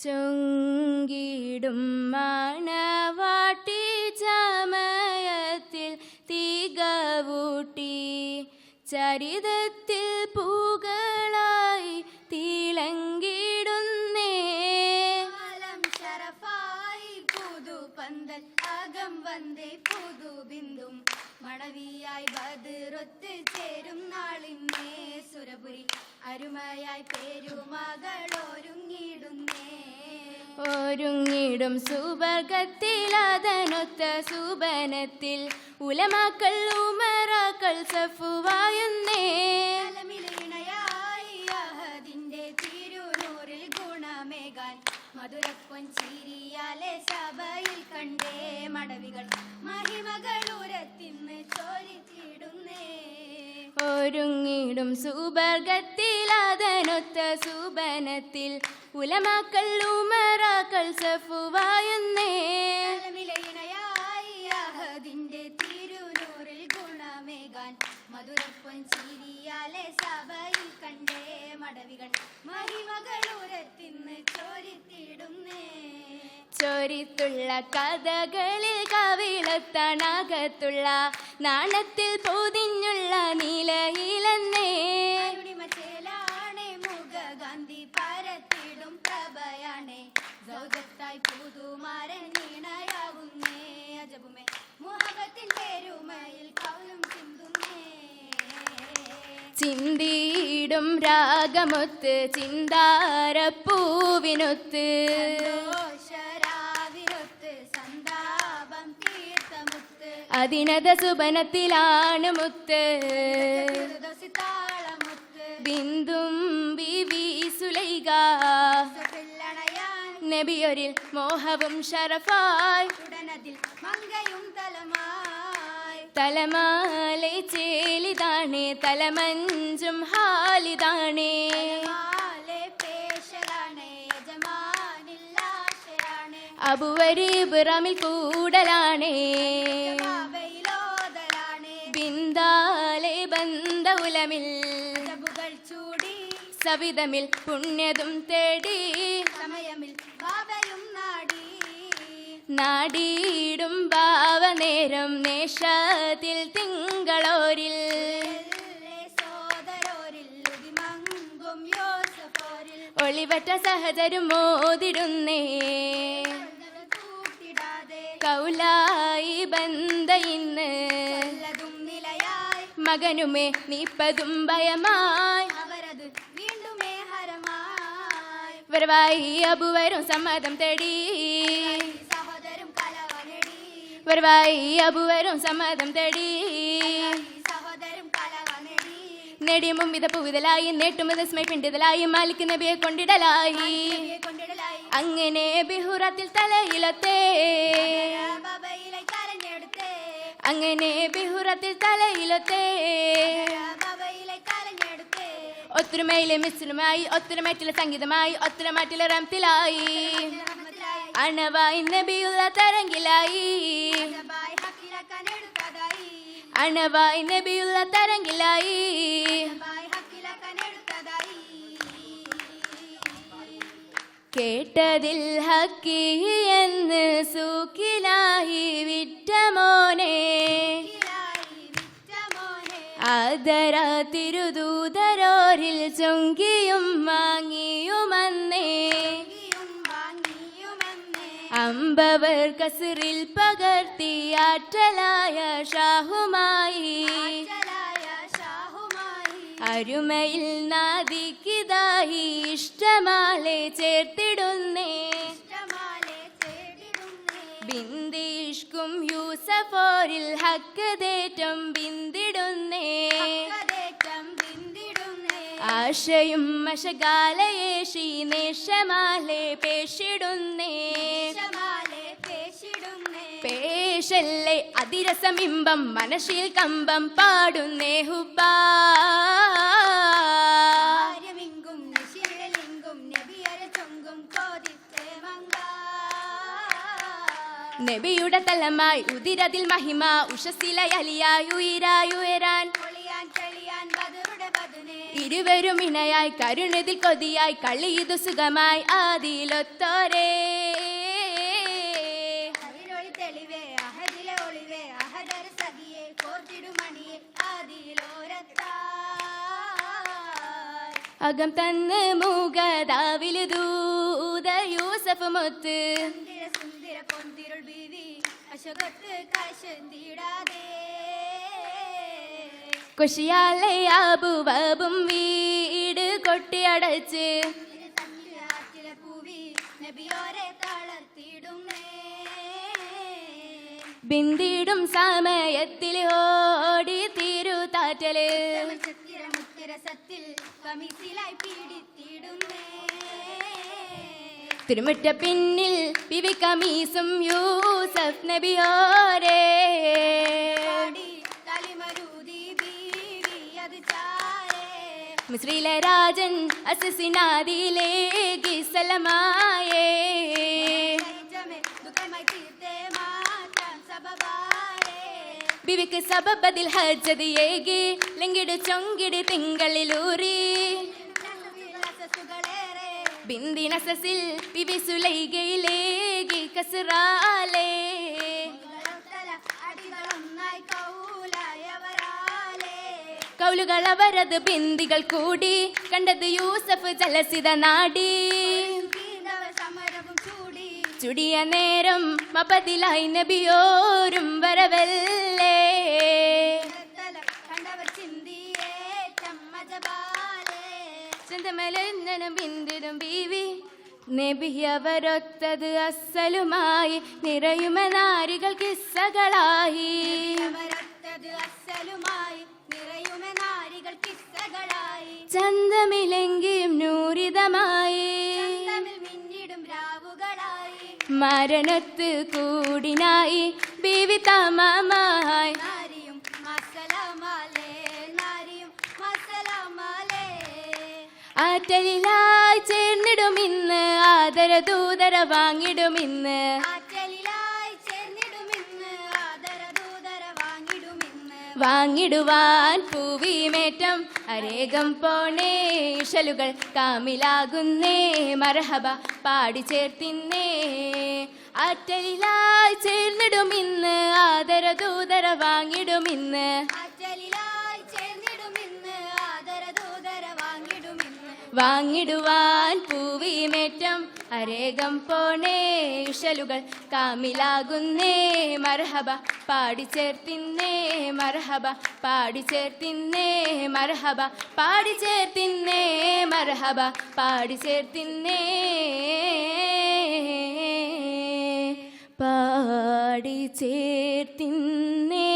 ചൊങ്കിടും മണവാട്ടി ചമയത്തിൽ തികവൂട്ടി ചരിതത്തിൽ പൂകളായി തിളങ്ങിടുന്നേ. ശരഫായി പുതുപന്തൽ അകം വந்தേ പുതുബിന്ദും മണവിയായി ബദിറൊത്ത് ചേരും നാളിന്നേ. സുരപുരി അരുമയായി പേരുമകളൊരുങ്ങിടുന്നേ. ഒരുങ്ങിടും സുവർഗത്തിൽ അതനൊത്ത സുബനത്തിൽ ഉലമാക്കൾ ഉമറാക്കൾ സഫുവായുന്നേ. അഹദിന്റെ തിരുനൂറിൽ ഗുണമേകാൻ മധുരപ്പൊൻ ചിരിയാലെ സഭയിൽ കണ്ടേ. മടവികൾ മഹിമകൾ ഉരത്തിന്ന് ചോരിത്തിടുന്നേ. ഒരുങ്ങിടും സുവർഗത്തിൽ അതനൊത്ത സുബനത്തിൽ ഉലമാക്കൾ ഉമറാക്കൾ സഫുവായുന്നേ. അഹദിന്റെ തിരുനൂറിൽ ഗുണമേകാൻ മധുരപ്പൊൻ ചിരിയാലെ സഭയിൽ കണ്ടേ. മടവികൾ മഹിമകൾ ഉരത്തിന്ന് ചോരിത്തിടുന്നേ. ചൊരിത്തുള്ള കഥകളിൽ കവിളത്തണകത്തുള്ള നാണത്തിൽ പൊതിഞ്ഞുള്ള നിലയിലെന്നേ. മുഖഗാന്ധി പരത്തിടും പ്രഭയാണേ. സൗജത്തായി പുതുമാരൻ ഇണയാവുന്നേ. അജബുമേ മുഹബത്തിൻ പെരുമയിൽ കൗലും ചിന്തുന്നേ. ചിന്തിയിടും രാഗമൊത്ത് ചിന്താരപ്പൂവിനൊത്ത് സന്താപം തീർത്ഥമുത്ത് അതിനത സുബനത്തിലാണ് മുത്ത്. ബിന്ദും ബിവി സുലൈഖ നബിയൊരിൽ മോഹവും ഷറഫായി മങ്കയും തലമായി. തലമാലെ ചേലിതാണേ തലമഞ്ചും ഹാലിതാണേ. അബുവരീബ് റമിൽ കൂടലാണേ. ബിന്ദാലെ ബന്ദ ഉലമിൽ ചൂടി സവിതമിൽ പുണ്യതും തേടി സമയമിൽ ബാബയും നാടി. നാടീടും ഭാവനേരം നേഷത്തിൽ തിങ്കളോരിൽ സോദരോരിൽ ഉദിമങ്കും യോസഫോരിൽ ഒളിവറ്റ സഹചരും മോതിടുന്നേ. കൗലായി ബന്ദ ഇന്ന് നിലയായി മകനുമേ നീപ്പതും ഭയമായി. അവരത് വീണ്ടുമേ ഹരമായി. വരവായി അബുവരും സമ്മതം തേടി. സഹോദരും കലവനടി. വരവായി അബുവരും സമ്മതം തേടി. സഹോദരും കലവനടി. നേടിയ മുമ്പിത പൂവിതലായി നേട്ടുമത് സ്മൈപ്പിണ്ടലായി മാലിക് നബിയെ കൊണ്ടിടലായി. കൊണ്ടിടലായി അങ്ങനെ ബിഹുറത്തിൽ തലയിലത്തെ ബാബയിലെ കരഞ്ഞെടുത്തേ. അങ്ങനെ ബിഹുറത്തിൽ തലയിലത്തെ ബാബയിലെ കരഞ്ഞെടുത്തേ. ഒത്തൊരുമയിലെ മിശ്രമായി ഒത്തൊരുമറ്റിലെ സംഗീതമായി ഒത്തൊരുമാറ്റിലെ റംത്തിലായി. അണവായി നബിയുള്ള തരങ്കിലായി. അണവായി നബിയുള്ള തരങ്കിലായി. കേട്ടതിൽ ഹക്കി എന്ന് സൂക്കിലായി വിറ്റമോനെ. ആദര തിരുദൂതരോരിൽ ചൊങ്കിയും വാങ്ങിയുമന്നേ. അമ്പവർ കസറിൽ പകർത്തി ആറ്റലായ ഷാഹുമായി. അരുമയിൽ നാദിക്കിതായി ഇഷ്ടമാലെ ചേർത്തിടുന്നേ. ബിന്ദിഷ്കും യൂസഫോരിൽ ഹക്കതേറ്റം ബിന്ദിടുന്നേ. ആശയും മഷകാലയേഷി നേഷമാലെ പേഷിടുന്നേ. പേശല്ലേ അതിരസമിമ്പം മനസ്സിൽ കമ്പം പാടുന്നേ ഹുബാ. നബിയുടെ തലമായി ഉദിരതിൽ മഹിമ ഉഷസിലയലിയായി ഉയരാൻ ഇരുവരും ഇണയായി കരുണതിൽ കൊതിയായി കളിയിതു സുഖമായി ആദിയിലൊത്തോരേ അതിലൊളി തെളിവേ അഹദിലെ ഒളിവേ അഹദര സഖിയെ കോർത്തിടുമണിയെ ആദിയിലോരത്തായി അകം തന്ന് മൂകതാവില് ദൂത യൂസഫ് മുത്ത് സുന്ദര സുന്ദര പൊന്തിരുൾ ബീവി അശോകത്ത് കാശന്തിടാതെ കുഷിയാലെ ആബുവബും വീട് കൊട്ടിയടച്ച് ആറ്റിലെ പൂവി നബിയോരെ തളർത്തിടുന്നേ ബിന്ദിടും സമയത്തിൽ ഓടി തിരുതാറ്റല് ചിത്തിര മുത്തിര സത്തിൽ കമിസിലായി പീഡിത്തിടുന്നേ തിരുമുറ്റ പിന്നിൽ ബിവി കമീസും യൂസഫ് നബിയോരേ പാടി തലിമരുതി ബീവി അത് ചാരേ മിസ്രിലെ രാജൻ അസസിനാദിയിലേക്ക് സലമായേ ജമേ ദുഃഖമായി തീർത്തേ മാറ്റാൻ സബബാരേ ബിവിക്ക് സബബതിൽ ഹജ്ജതിയേകി ലങ്കിട് ചൊങ്കിട് തിങ്കളിലൂറി സുകളേറെ ബിന്ദിനസസിൽ ബിവി സുലൈകയിലേകി കസറാലേ അടികളൊന്നായി കൗലായവരാലേ കൗലുകൾ അവരത് ബിന്ദികൾ കൂടി കണ്ടത് യൂസഫ് ജലസിത നാടി കീണ്ടവർ സമരവും ചൂടി ചുടിയ നേരം മപതിലായി നബിയോരും വരവല്ലേ കണ്ടവർ ചിന്തിയേ ചമ്മജബാലേ ചന്തമലന്നനും ബിന്ദിടും ബീവി നബി അവരൊത്തത് അസലുമായി നിറയുമ നാരികൾ കിസ്സകളായി അവരൊത്തത് അസലുമായി നിറയുമെ നാരികൾ കിസ്സകളായി ചന്തമിലെങ്കിലും നൂരിതമായി തമ്മിൽ മിന്നിടും രാവുകളായി മരണത്ത് കൂടിനായി ബീവി തമമായി നാരിയും മസലമാലേ നാരിയും മസലമാലേ ആറ്റലിലായി ചേർന്നിടും ഇന്ന് ആദരദൂതര വാങ്ങിടും ഇന്ന് ആറ്റലിലായി ചേർന്നിടുമിന്ന് ആദരദൂതര വാങ്ങിടുമിന്ന് വാങ്ങിടുവാൻ പൂവിമേറ്റം അരേകം പോണേ ഇഷലുകൾ കാമിലാകുന്നേ മർഹബ പാടി ചേർത്തിന്നേ ആറ്റലിലായി ചേർന്നിടും ഇന്ന് ആദരദൂതര വാങ്ങിടും ഇന്ന് ആറ്റലിലായി ചേർന്നിടുമിന്ന് ആദരദൂതര വാങ്ങിടുമിന്ന് വാങ്ങിടുവാൻ പൂവിമേറ്റം അരേകം പോണേ ഇഷലുകൾ കാമിലാകുന്നേ മർഹബ പാടി ചേർത്തിന്നേ മർഹബ പാടി ചേർത്തിന്നേ മർഹബ പാടി ചേർത്തിന്നേ മർഹബ പാടി ചേർത്തിന്നേ പാടി ചേർത്തിന്നേ